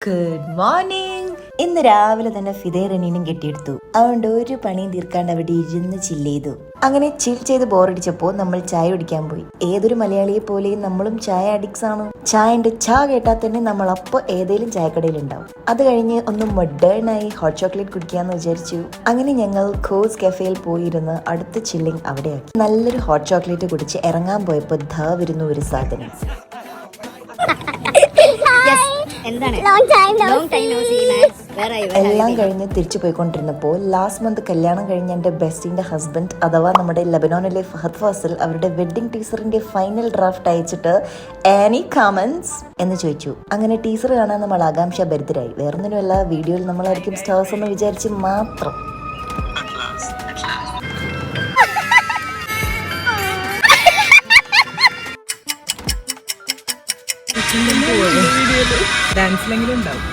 Good morning. ഇന്ന് രാവിലെ തന്നെ ഫിദേറനീനും കെട്ടിയെടുത്തു. അതുകൊണ്ട് ഒരു പണിയും തീർക്കാണ്ട് അവിടെ ഇരുന്ന് ചില്ല് ചെയ്തു. അങ്ങനെ ചിൽ ചെയ്ത് ബോറടിച്ചപ്പോൾ നമ്മൾ ചായ കുടിക്കാൻ പോയി. ഏതൊരു മലയാളിയെ പോലെയും നമ്മളും ചായ അഡിക്ട്സ് ആണ്. ചായന്റെ ചാ കേട്ടാൽ തന്നെ നമ്മൾ അപ്പോൾ ഏതെങ്കിലും ചായക്കടയിൽ ഉണ്ടാവും. അത് കഴിഞ്ഞ് ഒന്ന് മോഡേണായി ഹോട്ട് ചോക്ലേറ്റ് കുടിക്കാന്ന് വിചാരിച്ചു. അങ്ങനെ ഞങ്ങൾ കോസ് കഫേയിൽ പോയിരുന്ന് അടുത്ത ചില്ലിങ് അവിടെയാക്കി. നല്ലൊരു ഹോട്ട് ചോക്ലേറ്റ് കുടിച്ച് ഇറങ്ങാൻ പോയപ്പോൾ ധാ വരുന്നു ഒരു സാധനം. എല്ലാം കഴിഞ്ഞ് തിരിച്ചു പോയിക്കൊണ്ടിരുന്നപ്പോൾ ലാസ്റ്റ് മന്ത് കല്യാണം കഴിഞ്ഞ എന്റെ ബെസ്റ്റിന്റെ ഹസ്ബൻഡ് അഥവാ നമ്മുടെ ലബനോനിലെ ഫഹദ് ഫാസിൽ അവരുടെ വെഡിങ് ടീസറിന്റെ ഫൈനൽ ഡ്രാഫ്റ്റ് അയച്ചിട്ട് ആനി കമന്റ്സ് എന്ന് ചോദിച്ചു. അങ്ങനെ ടീസർ കാണാൻ നമ്മൾ ആകാംക്ഷ ഭരിതരായി. വേറൊന്നിനുമല്ല, വീഡിയോയിൽ നമ്മളായിരിക്കും സ്റ്റാർസ് എന്ന് വിചാരിച്ച് മാത്രം. ഡാൻസിലെങ്കിലും ഉണ്ടാവും.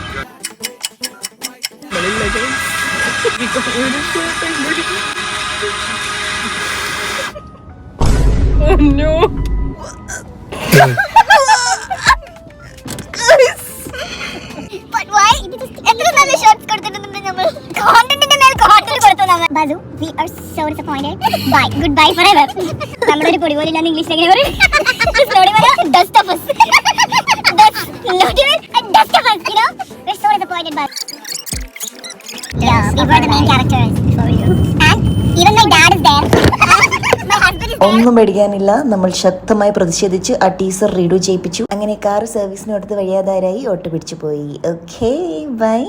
Bazu, we are so disappointed. Bye. Goodbye forever. നമ്മുടെ ഒരു പൊടി പോലെ ഞാൻ ഇംഗ്ലീഷിൽ എങ്ങനെ പറയും? Dust of us. Dust. Not even a dust of us, you know? We're so disappointed, but yeah, we were the main characters for you. And even my dad is there. My husband is there. ഒന്നും പേടിക്കാനില്ല. നമ്മൾ ശക്തമായി പ്രതിഷേധിച്ച് ആ teaser read ചെയ്യിപ്പിച്ചു. അങ്ങനെ car സർവീസിന് അടുത്ത് വഴിയാതാരായി auto പിടിച്ചു പോയി. Okay bye.